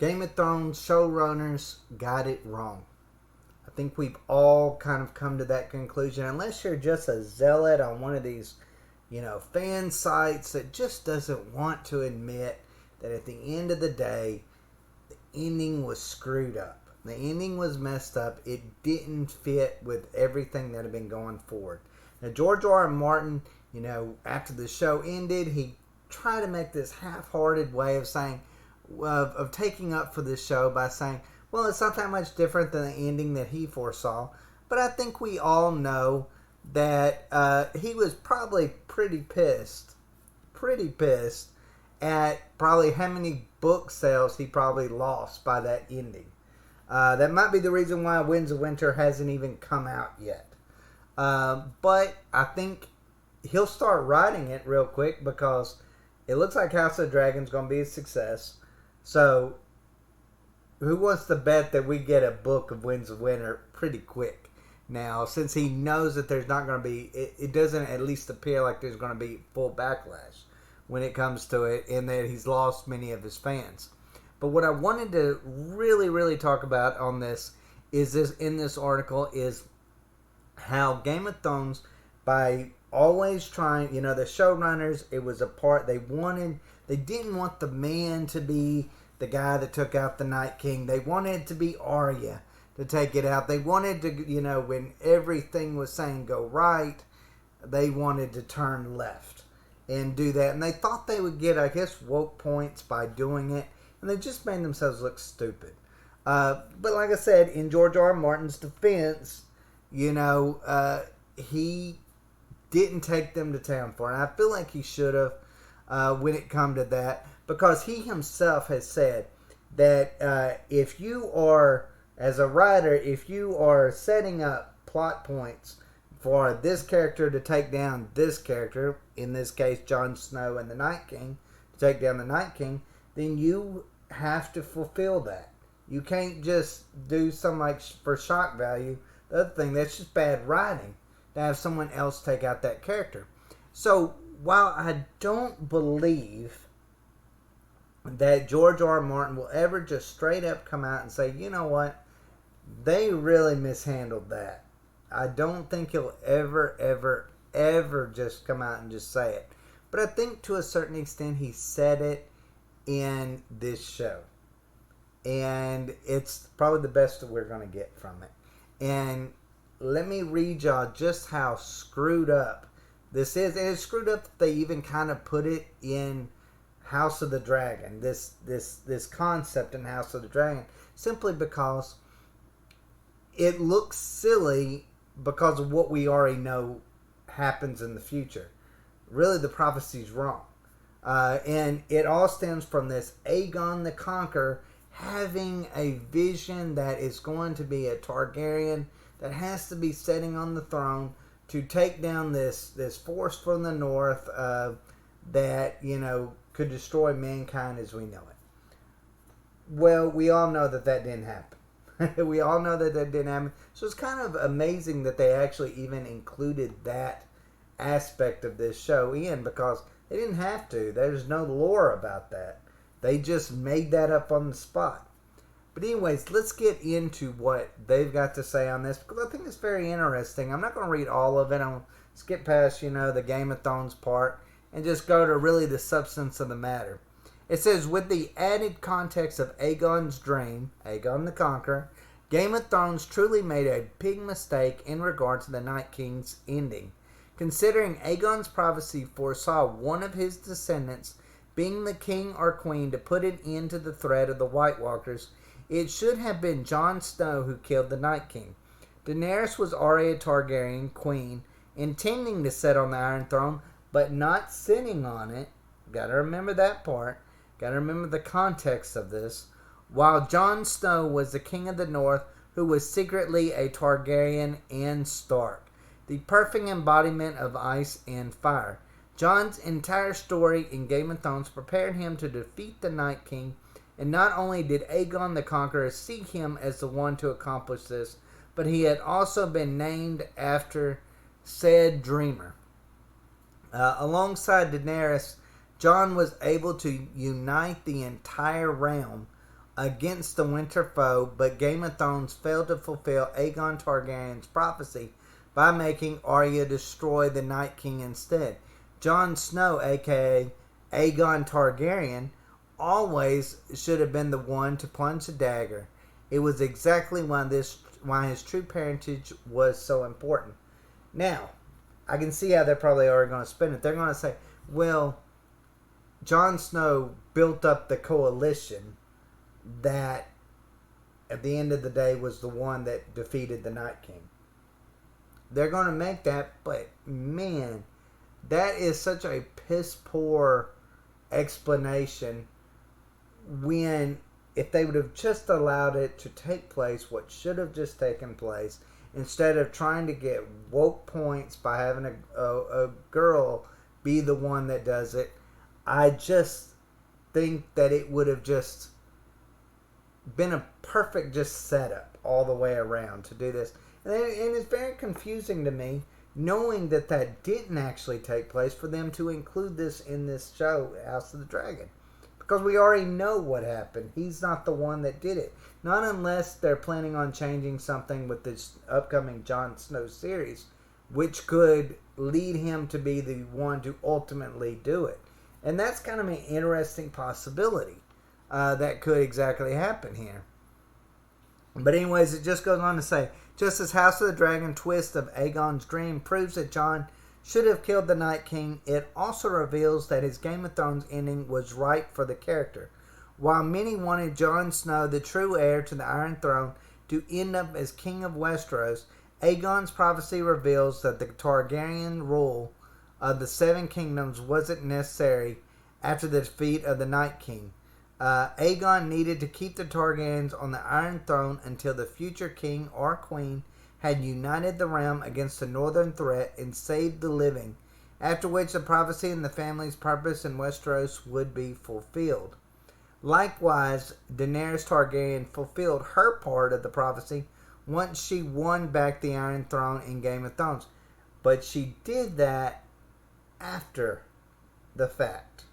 Game of Thrones showrunners got it wrong. I think we've all kind of come to that conclusion. Unless you're just a zealot on one of these, fan sites that just doesn't want to admit that at the end of the day, the ending was screwed up. The ending was messed up. It didn't fit with everything that had been going forward. Now, George R. R. Martin, after the show ended, he tried to make this half-hearted way of saying, of taking up for this show by saying, well, it's not that much different than the ending that he foresaw. But I think we all know that he was probably pretty pissed at probably how many book sales he probably lost by that ending. That might be the reason why Winds of Winter hasn't even come out yet. But I think he'll start writing it real quick because it looks like House of Dragon's going to be a success. So, who wants to bet that we get a book of Winds of Winter pretty quick? Now, since he knows that there's not going to be, it doesn't at least appear like there's going to be full backlash when it comes to it, and that he's lost many of his fans. But what I wanted to really, really talk about on this is in this article is how Game of Thrones, by always trying, the showrunners, it was a part they didn't want the man to be the guy that took out the Night King. They wanted it to be Arya to take it out. They wanted to, when everything was saying go right, they wanted to turn left and do that. And they thought they would get, I guess, woke points by doing it. And they just made themselves look stupid. But like I said, in George R. R. Martin's defense, he didn't take them to town for it. And I feel like he should have when it come to that. Because he himself has said that if you are, as a writer, if you are setting up plot points for this character to take down this character, in this case Jon Snow and the Night King, to take down the Night King, then you have to fulfill that. You can't just do something like for shock value. The other thing, that's just bad writing to have someone else take out that character. So while I don't believe that George R. R. Martin will ever just straight up come out and say, you know what, they really mishandled that. I don't think he'll ever just come out and just say it. But I think to a certain extent he said it in this show. And it's probably the best that we're going to get from it. And let me read y'all just how screwed up this is. And it's screwed up that they even kind of put it in House of the Dragon. This concept in House of the Dragon. Simply because it looks silly because of what we already know happens in the future. Really, the prophecy's wrong. And it all stems from this Aegon the Conqueror having a vision that is going to be a Targaryen that has to be sitting on the throne to take down this force from the north that, could destroy mankind as we know it. Well, we all know that didn't happen. We all know that didn't happen. So it's kind of amazing that they actually even included that aspect of this show in, because they didn't have to. There's no lore about that. They just made that up on the spot. But anyways, let's get into what they've got to say on this, because I think it's very interesting. I'm not going to read all of it. I'll skip past, the Game of Thrones part and just go to really the substance of the matter. It says, with the added context of Aegon's dream, Aegon the Conqueror, Game of Thrones truly made a big mistake in regard to the Night King's ending. Considering Aegon's prophecy foresaw one of his descendants being the king or queen to put an end to the threat of the White Walkers, it should have been Jon Snow who killed the Night King. Daenerys was already a Targaryen queen, intending to sit on the Iron Throne, but not sitting on it. Gotta remember that part. Gotta remember the context of this. While Jon Snow was the king of the North, who was secretly a Targaryen and Stark, the perfect embodiment of ice and fire. Jon's entire story in Game of Thrones prepared him to defeat the Night King, and not only did Aegon the Conqueror see him as the one to accomplish this, but he had also been named after said dreamer. Alongside Daenerys, Jon was able to unite the entire realm against the winter foe, but Game of Thrones failed to fulfill Aegon Targaryen's prophecy by making Arya destroy the Night King instead. Jon Snow, aka Aegon Targaryen, always should have been the one to plunge the dagger. It was exactly why his true parentage was so important. Now, I can see how they probably are going to spin it. They're going to say, well, Jon Snow built up the coalition that at the end of the day was the one that defeated the Night King. They're going to make that, but man, that is such a piss poor explanation when if they would have just allowed it to take place, what should have just taken place, instead of trying to get woke points by having a girl be the one that does it. I just think that it would have just been a perfect just setup all the way around to do this. And it's very confusing to me, knowing that that didn't actually take place, for them to include this in this show, House of the Dragon. Because we already know what happened. He's not the one that did it. Not unless they're planning on changing something with this upcoming Jon Snow series, which could lead him to be the one to ultimately do it. And that's kind of an interesting possibility that could exactly happen here. But anyways, it just goes on to say, just as House of the Dragon twist of Aegon's dream proves that Jon should have killed the Night King, it also reveals that his Game of Thrones ending was right for the character. While many wanted Jon Snow, the true heir to the Iron Throne, to end up as King of Westeros, Aegon's prophecy reveals that the Targaryen rule of the Seven Kingdoms wasn't necessary after the defeat of the Night King. Aegon needed to keep the Targaryens on the Iron Throne until the future king or queen had united the realm against the northern threat and saved the living, after which the prophecy and the family's purpose in Westeros would be fulfilled. Likewise, Daenerys Targaryen fulfilled her part of the prophecy once she won back the Iron Throne in Game of Thrones. But she did that after the fact.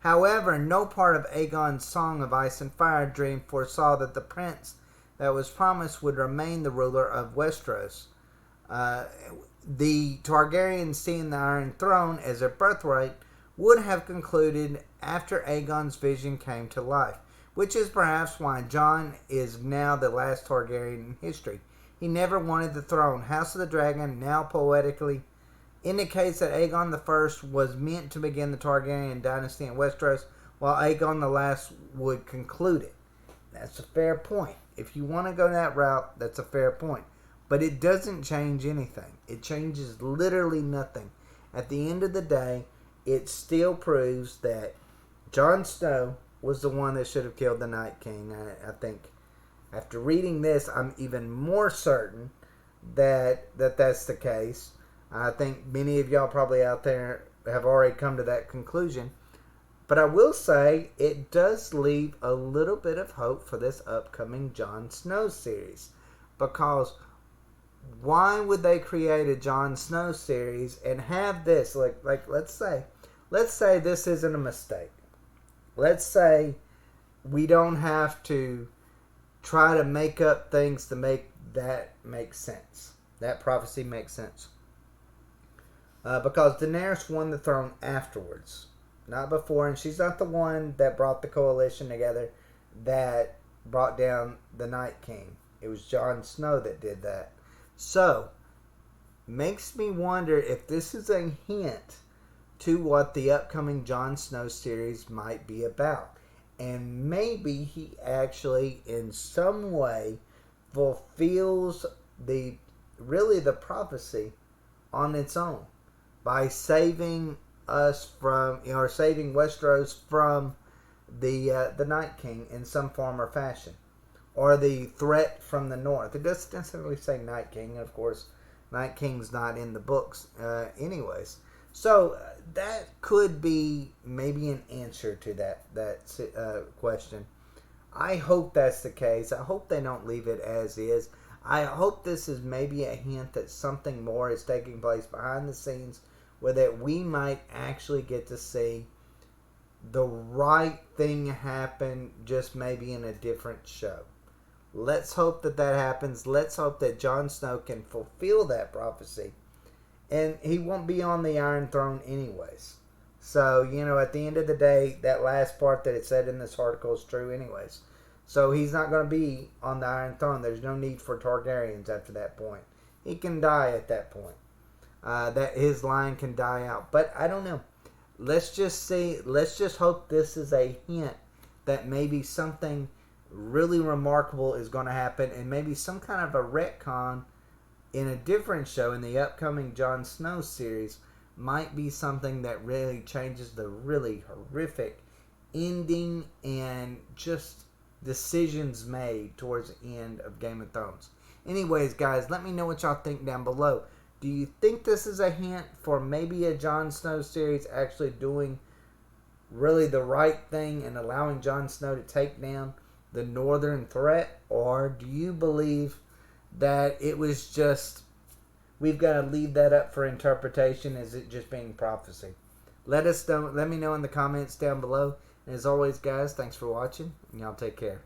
However, no part of Aegon's Song of Ice and Fire dream foresaw that the prince that was promised would remain the ruler of Westeros. The Targaryens, seeing the Iron Throne as a birthright, would have concluded after Aegon's vision came to life, which is perhaps why Jon is now the last Targaryen in history. He never wanted the throne. House of the Dragon now poetically indicates that Aegon I was meant to begin the Targaryen dynasty in Westeros, while Aegon the Last would conclude it. That's a fair point. If you want to go that route, that's a fair point. But it doesn't change anything. It changes literally nothing. At the end of the day, it still proves that Jon Snow was the one that should have killed the Night King. I think after reading this, I'm even more certain that that's the case. I think many of y'all probably out there have already come to that conclusion. But I will say it does leave a little bit of hope for this upcoming Jon Snow series. Because why would they create a Jon Snow series and have this, like let's say this isn't a mistake. Let's say we don't have to try to make up things to make that make sense. That prophecy makes sense. Because Daenerys won the throne afterwards, not before, and she's not the one that brought the coalition together that brought down the Night King. It was Jon Snow that did that. So, makes me wonder if this is a hint to what the upcoming Jon Snow series might be about. And maybe he actually, in some way, fulfills the prophecy on its own by saving us from, or saving Westeros from the Night King in some form or fashion, or the threat from the north. It doesn't necessarily say Night King, of course. Night King's not in the books, anyways. So that could be maybe an answer to that question. I hope that's the case. I hope they don't leave it as is. I hope this is maybe a hint that something more is taking place behind the scenes, where that we might actually get to see the right thing happen, just maybe in a different show. Let's hope that that happens. Let's hope that Jon Snow can fulfill that prophecy. And he won't be on the Iron Throne anyways. So, at the end of the day, that last part that it said in this article is true anyways. So he's not going to be on the Iron Throne. There's no need for Targaryens after that point. He can die at that point. That his line can die out. But I don't know. Let's just hope this is a hint that maybe something really remarkable is going to happen, and maybe some kind of a retcon in a different show in the upcoming Jon Snow series might be something that really changes the really horrific ending and just decisions made towards the end of Game of Thrones. Anyways, guys, let me know what y'all think down below. Do you think this is a hint for maybe a Jon Snow series actually doing really the right thing and allowing Jon Snow to take down the northern threat? Or do you believe that it was just, we've got to leave that up for interpretation? Is it just being prophecy? Let me know in the comments down below. And as always, guys, thanks for watching, and y'all take care.